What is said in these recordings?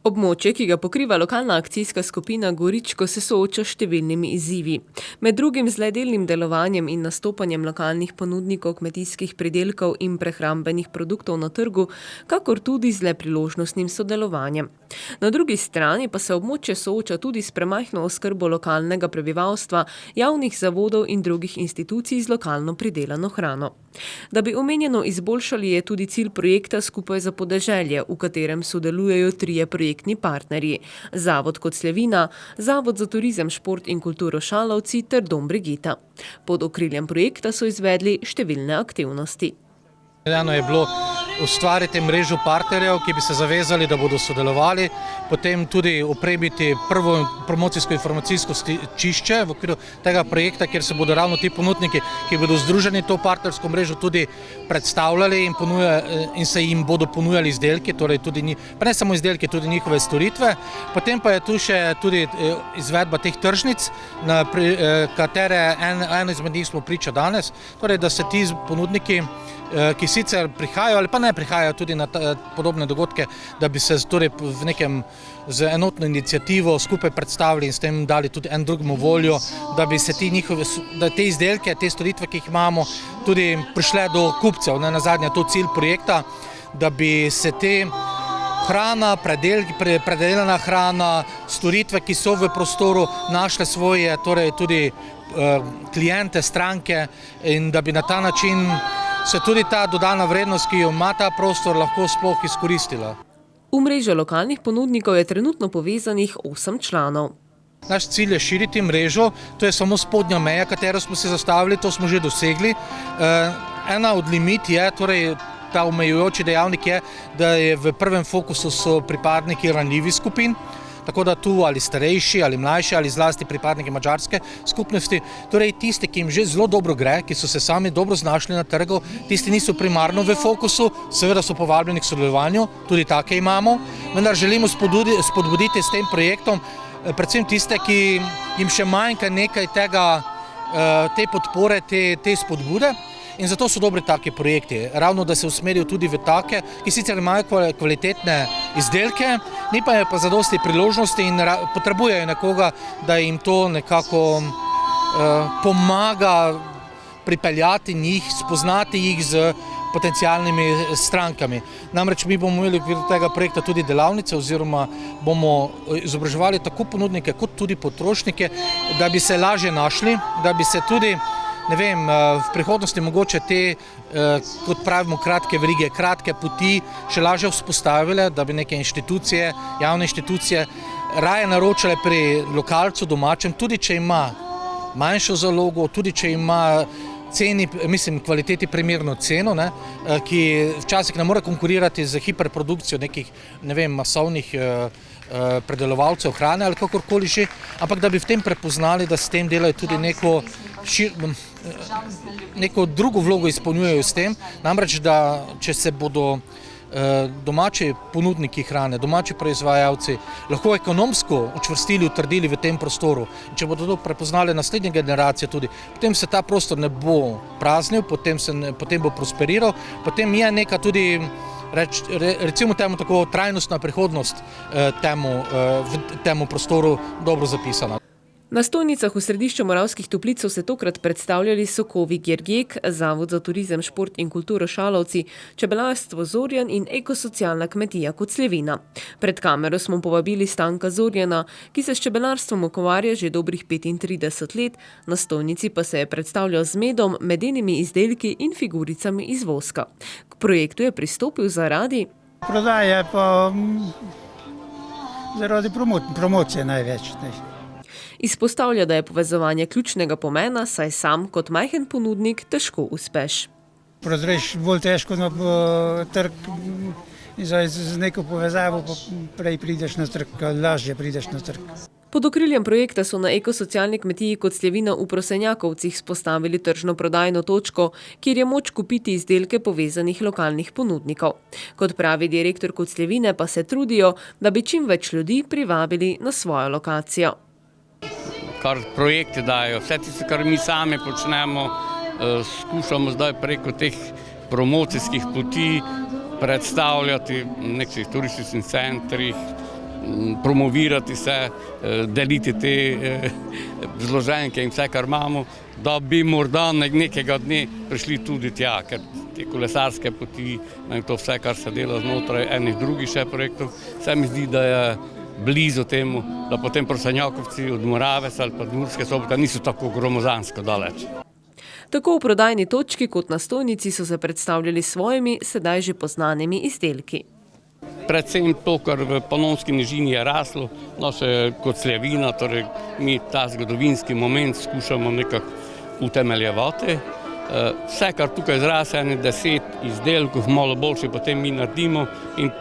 Območje, ki ga pokriva lokalna akcijska skupina Goričko, se sooča s številnimi izzivi. Med drugim z le delnim delovanjem in nastopanjem lokalnih ponudnikov kmetijskih pridelkov in prehrambenih produktov na trgu, kakor tudi z le priložnostnim sodelovanjem. Na drugi strani pa se območje sooča tudi s premajhno oskrbo lokalnega prebivalstva, javnih zavodov in drugih institucij z lokalno pridelano hrano. Da bi omenjeno izboljšali, je tudi cilj projekta Skupaj za podeželje, v katerem sodelujejo trije projektni partnerji: Zavod Kotlevina, Zavod za turizem, šport in kulturo Šalovci ter Dom Brigita. Pod okriljem projekta so izvedli številne aktivnosti. Eno je bilo ustvariti mrežo partnerjev, ki bi se zavezali, da bodo sodelovali, potem tudi opremiti prvo promocijsko-informacijsko stičišče v okviru tega projekta, kjer se bodo ravno ti ponudniki, ki bodo združeni to partnersko mrežo, tudi predstavljali in se jim bodo ponujali izdelki, torej tudi, pa ne samo izdelki, tudi njihove storitve. Potem pa je tu še tudi izvedba teh tržnic, na katere eno izmed njih smo priča danes, torej da se ti ponudniki, ki sicer prihajajo ali pa ne prihajajo tudi na podobne dogodke, da bi se torej v nekem z enotno inicijativo skupaj predstavili in s tem dali tudi en drugemu voljo, da bi se da te izdelke, te storitve, ki jih imamo, tudi prišle do kupcev. Nazadnje je to cilj projekta, da bi se te hrana, predelana hrana, storitve, ki so v prostoru, našle svoje torej tudi kliente, stranke, in da bi na ta način se tudi ta dodana vrednost, ki jo ima ta prostor, lahko sploh izkoristila. V mrežo lokalnih ponudnikov je trenutno povezanih 8 članov. Naš cilj je širiti mrežo, to je samo spodnja meja, katero smo si zastavili, to smo že dosegli. Ena od limit je, torej ta omejujoči dejavnik je, da je v prvem fokusu so pripadniki ranljivih skupin, tako da tu ali starejši, ali mlajši, ali zlasti pripadniki madžarske skupnosti, torej tisti, ki jim že zelo dobro gre, ki so se sami dobro znašli na trgu, tisti niso primarno v fokusu, seveda so povabljeni k sodelovanju, tudi take imamo, vendar želimo spodbuditi s tem projektom predvsem tiste, ki jim še manjka nekaj tega, te podpore, te spodbude. In zato so dobri taki projekti, ravno da se usmerijo tudi v take, ki sicer imajo kvalitetne izdelke, ni pa je pa zadosti priložnosti in potrebujejo nekoga, da jim to nekako pomaga pripeljati njih, spoznati jih z potencialnimi strankami. Namreč mi bomo imeli v tega projekta tudi delavnice oziroma bomo izobraževali tako ponudnike kot tudi potrošnike, da bi se lažje našli, da bi se tudi v prihodnosti mogoče te, kot pravimo, kratke verige, kratke poti še lažje vzpostavile, da bi neke inštitucije, javne inštitucije raje naročale pri lokalcu, domačem, tudi če ima manjšo zalogo, tudi če ima kvaliteti primerno ceno, ki včasih ne more konkurirati z hiperprodukcijo nekih, masovnih predelovalcev hrane ali kakorkoli že, ampak da bi v tem prepoznali, da s tem delajo tudi neko drugo vlogo izpolnjujejo s tem, namreč da če se bodo domači ponudniki hrane, domači proizvajalci lahko ekonomsko učvrstili, utrdili v tem prostoru, in če bodo to prepoznali naslednje generacije tudi, potem se ta prostor ne bo praznil, potem bo prosperiral, potem je neka tudi, recimo temu tako, trajnostna prihodnost temu prostoru dobro zapisana. Na stojnicah v središču Moravskih Toplic so se tokrat predstavljali sokovi Gergek, Zavod za turizem, šport in kulturo Šalovci, Čebelarstvo Zorjan in ekosocialna kmetija Kotlevina. Pred kamero smo povabili Stanka Zorjana, ki se s čebelarstvom ukvarja že dobrih 35 let, na stojnici pa se je predstavljal z medom, medenimi izdelki in figuricami iz voska. K projektu je pristopil zaradi prodaje, pa zaradi promocije največ. Izpostavlja, da je povezovanje ključnega pomena, saj sam kot majhen ponudnik težko uspeš. Prodreš bolj težko na trg in z neko povezavo pa prej prideš na trg, lažje prideš na trg. Pod okriljem projekta so na ekosocialni kmetiji Kotlevina v Prosenjakovcih spostavili tržno prodajno točko, kjer je moč kupiti izdelke povezanih lokalnih ponudnikov. Kot pravi direktor Kotlevine, pa se trudijo, da bi čim več ljudi privabili na svojo lokacijo. Kar projekti dajo, vse tisto, kar mi sami počnemo, skušamo zdaj preko teh promocijskih poti predstavljati v nekih turističnih centrih, promovirati se, deliti te zloženke in vse, kar imamo, da bi morda nekega dne prišli tudi tja, ker te kolesarske poti, to vse, kar se dela znotraj enih drugih še projektov, se mi zdi, da je blizu temu, da potem Prosenjakovci od Moravec ali pa Murske Sobote niso tako gromozansko daleč. Tako v prodajni točki kot na stojnici so se predstavljali svojimi, sedaj že poznanimi izdelki. Predvsem to, kar v Panonski nižini je raslo, naše kot Sljavina, torej mi ta zgodovinski moment skušamo nekako utemeljevati. Vse, kar tukaj zrase, 10 izdelkov, malo boljše, potem mi naredimo in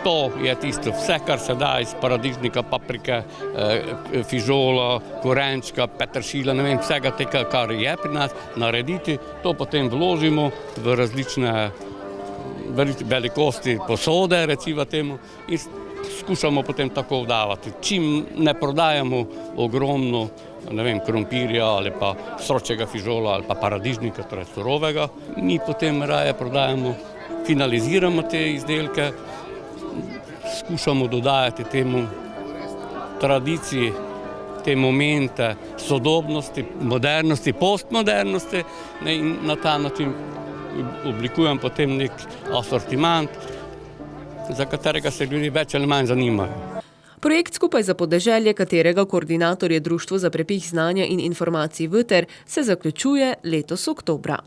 to je tisto, vse, kar se da iz paradižnika, paprike, fižola, korenčka, peteršilja, ne vem, vsega tega, kar je pri nas, narediti, to potem vložimo v različne velikosti posode, recimo temu, in skušamo potem tako vdavati. Čim ne prodajamo ogromno, ne vem, krompirja ali pa sročjega fižola ali pa paradižnika, torej surovega, mi potem raje prodajamo, finaliziramo te izdelke, skušamo dodajati temu tradiciji, te momente sodobnosti, modernosti, postmodernosti in na ta način oblikujem potem nek asortiment, za katerega se ljudje več ali manj zanimajo. Projekt Skupaj za podeželje, katerega koordinator je Društvo za prepih znanja in informacij Veter, se zaključuje letos oktobra.